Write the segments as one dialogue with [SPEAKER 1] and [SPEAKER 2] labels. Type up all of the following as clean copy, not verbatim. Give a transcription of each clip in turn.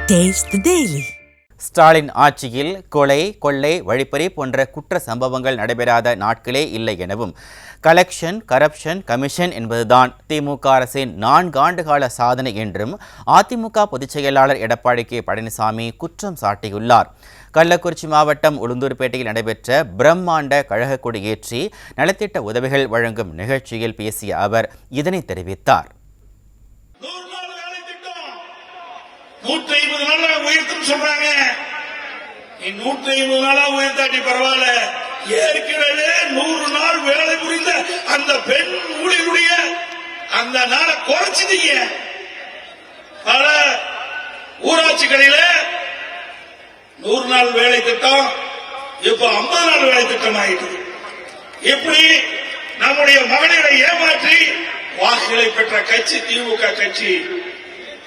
[SPEAKER 1] Taste the Daily.
[SPEAKER 2] Stalin ஆட்சியில் கொலை, கொள்ளை, வழிப்பறி போன்ற குற்ற சம்பவங்கள் நடைபெறாத நாட்களே இல்லை எனவும் கலெக்ஷன், கரப்ஷன், கமிஷன் என்பதுதான் திமுக அரசின் 4 ஆண்டுகால சாதனை என்றும் அதிமுக பொதுச் செயலாளர் எடப்பாடி கே பழனிசாமி குற்றம் சாட்டியுள்ளார். கள்ளக்குறிச்சி மாவட்டம் உளுந்தூர்பேட்டையில் நடைபெற்ற பிரம்மாண்ட கழக கொடியேற்றி நலத்திட்ட உதவிகள் வழங்கும் நிகழ்ச்சியில் பேசிய அவர் இதனை தெரிவித்தார்.
[SPEAKER 3] 150 நாளா உயர்த்துன்னு சொல்றாங்க. 150 நாளா உயர்த்தாட்டி பரவாயில்ல. ஏற்கனவே 100 நாள் வேலை புரிந்த அந்த பெண் ஊழியருடைய அந்த நாளை குறைச்சிட்டீங்க. பல ஊராட்சி கடையில 100 நாள் வேலை திட்டம் இப்ப 50 நாள் வேலை திட்டம் ஆயிட்டு. எப்படி நம்முடைய மகளிரை ஏமாற்றி வாக்குகளை பெற்ற கட்சி திமுக கட்சி.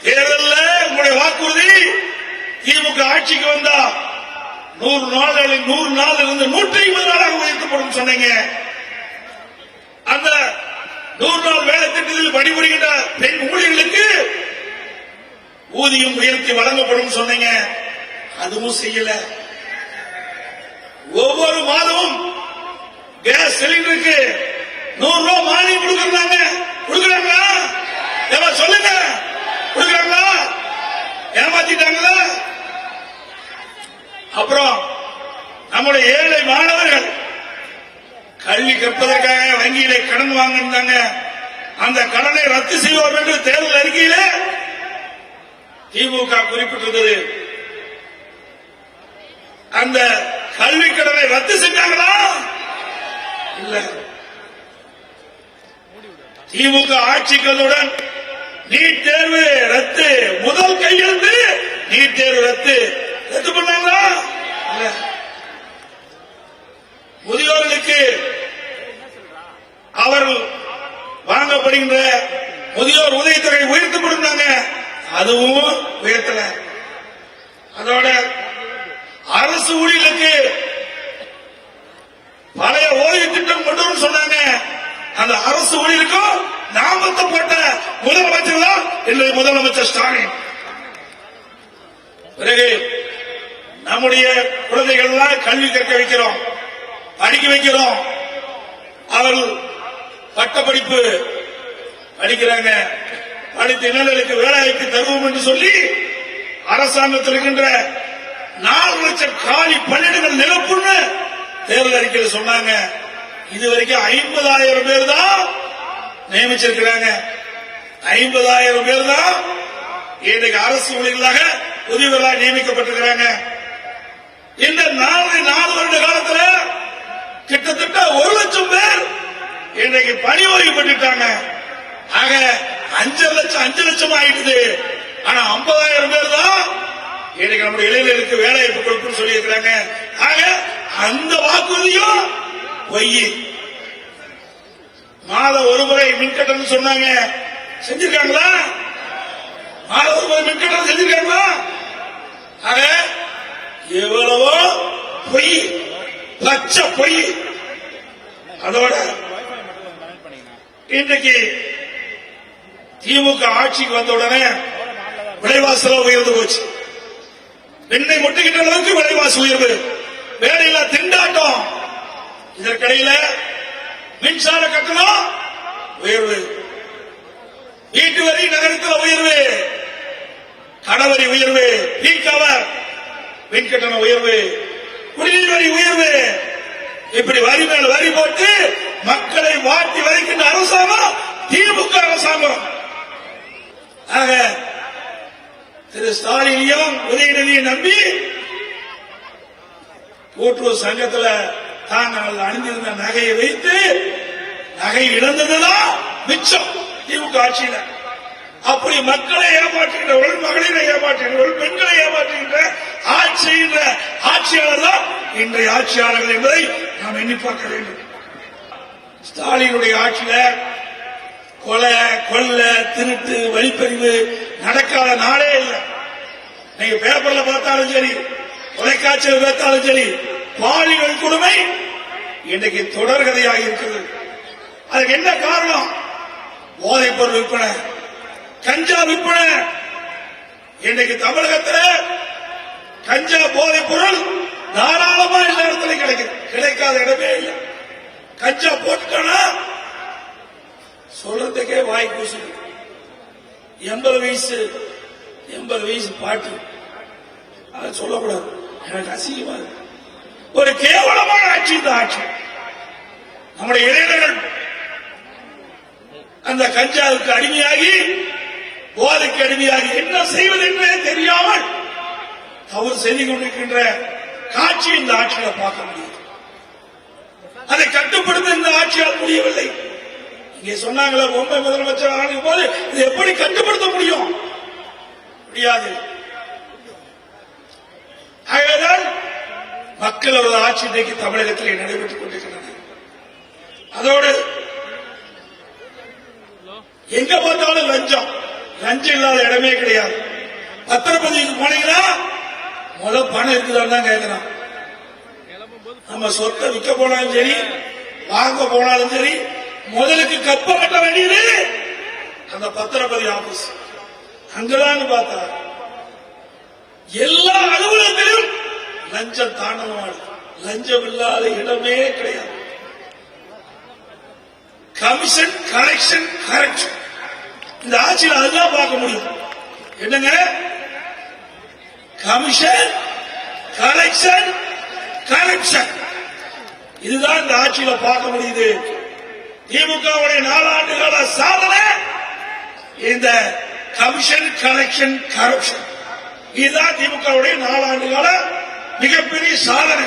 [SPEAKER 3] தேர்தலில் உங்களுடைய வாக்குறுதி திமுக ஆட்சிக்கு வந்தா 100 நாள் இருந்து 150 நாளாக உயர்த்தப்படும் சொன்னீங்க. அந்த 100 நாள் வேலை திட்டத்தில் பணிபுரிகின்ற பெண் ஊழியர்களுக்கு ஊதியம் உயர்த்தி வழங்கப்படும் சொன்னீங்க. அதுவும் செய்யல. ஒவ்வொரு மாதமும் கேஸ் சிலிண்டருக்கு 100 ரூபாய் மானியம் கொடுக்கறாங்களா? சொல்லுங்க, கொடுக்கறாங்களா? ஏமாத்திட்டாங்களா? அப்புறம் நம்முடைய ஏழை மாணவர்கள் கல்வி கற்பதற்காக வங்கியிலே கடன் வாங்கினாங்க. அந்த கடனை ரத்து செய்வோம் என்று தேர்தல் அறிக்கையில திமுக குறிப்பிட்டிருந்தது. அந்த கல்வி கடனை ரத்து செஞ்சாங்களா? இல்ல. திமுக ஆட்சிகளுடன் நீட் தேர்வு ரத்து, முதல் கையெழுத்து நீட் தேர்வு ரத்து பண்ணாங்களா? முதியோர்களுக்கு அவர்கள் வாங்கப்படுகின்ற முதியோர் உதவித்தொகை உயர்த்தப்படுகிறாங்க. அதுவும் உயர்த்தல. அதோட அரசு ஊழியர்களுக்கு பழைய ஓய்வு திட்டம் கொண்டு வர சொன்னாங்க. அந்த அரசு ஊழியருக்கும் நாமத்தை போட்ட முதலமைச்சர் தான் இன்றைய முதலமைச்சர் ஸ்டாலின். பிறகு நம்முடைய குழந்தைகள் எல்லாம் கல்வி கற்க வைக்கிறோம், படிக்க வைக்கிறோம். அவர்கள் பட்டப்படிப்பு படிக்கிறாங்க. படித்த இளைஞர்களுக்கு வேலைவாய்ப்பு தருவோம் என்று சொல்லி அரசாங்கத்தில் இருக்கின்ற 4 லட்சம் காலி பணியிடங்கள் நிரப்புன்னு தேர்தல் அறிக்கையில் சொன்னாங்க. இதுவரைக்கும் 50,000 பேர் தான் நியமிச்சிருக்கிறாங்க. 50,000 பேர் தான் இன்றைக்கு அரசு ஊழியர்களாக உதவிகளாக நியமிக்கப்பட்டிருக்கிறாங்க. இந்த 4 வருட காலத்தில் கிட்டத்தட்ட 1 லட்சம் பேர் இன்றைக்கு பணி ஓய்வு பெற்றுட்டாங்க. ஆக 5 லட்சம் ஆயிடுது. ஆனா 50,000 பேர் தான் இன்னைக்கு நம்முடைய இளைஞர்களுக்கு வேலை வாய்ப்பு கொடுக்கணும்னு சொல்லி இருக்கிறாங்க. ஆக அந்த வாக்குறுதியும் பொய். மாதம் ஒரு முறை மின்கட்டணம் சொன்னாங்க, செஞ்சிருக்காங்களா? மாதம் ஒரு முறை மின்கட்டணம் செஞ்சிருக்காங்களா? ஆக எவ்வளவோ பொய், பச்சை பொய். அதோட இன்றைக்கு திமுக ஆட்சிக்கு வந்த உடனே விலைவாசி உயர்ந்து போச்சு. பெண்ணை முட்டுகின்ற அளவுக்கு விலைவாசி உயர்வு, வேலையில்லா திண்டாட்டம். இதற்கிடையில மின்சார கட்டணம் உயர்வு, வீட்டு வரி நகரத்தில் உயர்வு, கடவரி உயர்வு, பீக்கவர் மின்கட்டண உயர்வு, குடிநீர் வரி உயர்வு. இப்படி வரி மேல் வரி போட்டு மக்களை வாட்டி வரைக்கின்ற அரசாங்கம் திமுக அரசாங்கம். ஆக திரு ஸ்டாலினையும் உதயநிதியை நம்பி கூட்டுறவு சங்கத்தில் தாங்கள் அணிந்திருந்த நகையை வைத்து நகை இழந்ததுதான் மிச்சம் திமுக ஆட்சியில. அப்படி மக்களை ஏமாற்றுகின்றவர்கள், மகளிரை ஏமாற்றுகின்றவர்கள், பெண்களை ஏமாற்றுகின்ற ஆட்சியின்ற ஆட்சியாளர் தான் இன்றைய ஆட்சியாளர்கள் என்பதை நாம் எண்ணி பார்க்க வேண்டும். ஸ்டாலினுடைய ஆட்சியில கொலை, கொள்ள, திருட்டு, வழிப்பறிவு நடக்காத நாளே இல்லை. நீங்க பேப்பர்ல பார்த்தாலும் சரி, தொலைக்காட்சியில் பார்த்தாலும் சரி, பாலியல் கொடுமை இன்றைக்கு தொடர்கதையாக இருக்கிறது. அதுக்கு என்ன காரணம்? போதைப் பொருள் விற்பனை, கஞ்சா விற்பனை, இன்னைக்கு தமிழகத்தில் கஞ்சா போதைப் பொருள் தாராளமா எல்லா இடத்துலையும் கிடைக்குது. கிடைக்காத இடமே இல்லை. கஞ்சா போட்டுட்டானா சொல்றதுக்கே வாய் கூசுது. 80 வயசு பாட்டி அதை சொல்லக்கூடாது. எனக்கு அசிங்கமா இருக்கு. ஒரு கேவலமான ஆட்சி இந்த ஆட்சி. நம்முடைய இளைஞர்கள் அந்த கஞ்சாவுக்கு அடிமையாகி போதைக்கு அடிமையாகி என்ன செய்வது என்றே தெரியாமல் தவறு செய்து கொண்டிருக்கின்ற காட்சி இந்த ஆட்சியில பார்க்க முடியும். அதை கட்டுப்படுத்த இந்த ஆட்சியால் முடியவில்லை. இங்கே சொன்னாங்களே பொம்மை முதலமைச்சர் ஆகும் போது இதை எப்படி கட்டுப்படுத்த முடியும்? முடியாது. ஆகையால் மக்களது ஆட்சி இன்றைக்கு தமிழகத்திலே நடைபெற்றுக் கொண்டிருக்கிறது. அதோடு எங்க பார்த்தாலும் லஞ்சம் இல்லாத இடமே கிடையாது. பத்திரப்பதிவுக்கு போனீங்கன்னா பணம் இருக்குதான் தான் கேட்கிறான். நம்ம சொத்தை விற்க போனாலும் சரி வாங்க போனாலும் சரி முதலுக்கு கப்ப கட்ட வேண்டியது அந்த பத்திரப்பதிவு ஆபீஸ். அங்கதான் பார்த்தா எல்லா அலுவலகத்திலும் லஞ்சம் தாண்டவமாடு. லஞ்சம் இல்லாத இடமே கிடையாது. கமிஷன் கலெக்ஷன் கரப்ஷன் இந்த ஆட்சியில் அதுதான் பார்க்க முடியும். என்னங்க கமிஷன் கலெக்ஷன் கரப்ஷன் இதுதான் இந்த ஆட்சியில பார்க்க முடியுது. திமுகவுடைய 4 ஆண்டு கால சாதனை இந்த கமிஷன் கலெக்ஷன் கரப்ஷன் இதுதான் திமுகவுடைய 4 ஆண்டு கால மிகப்பெரிய சாதனை.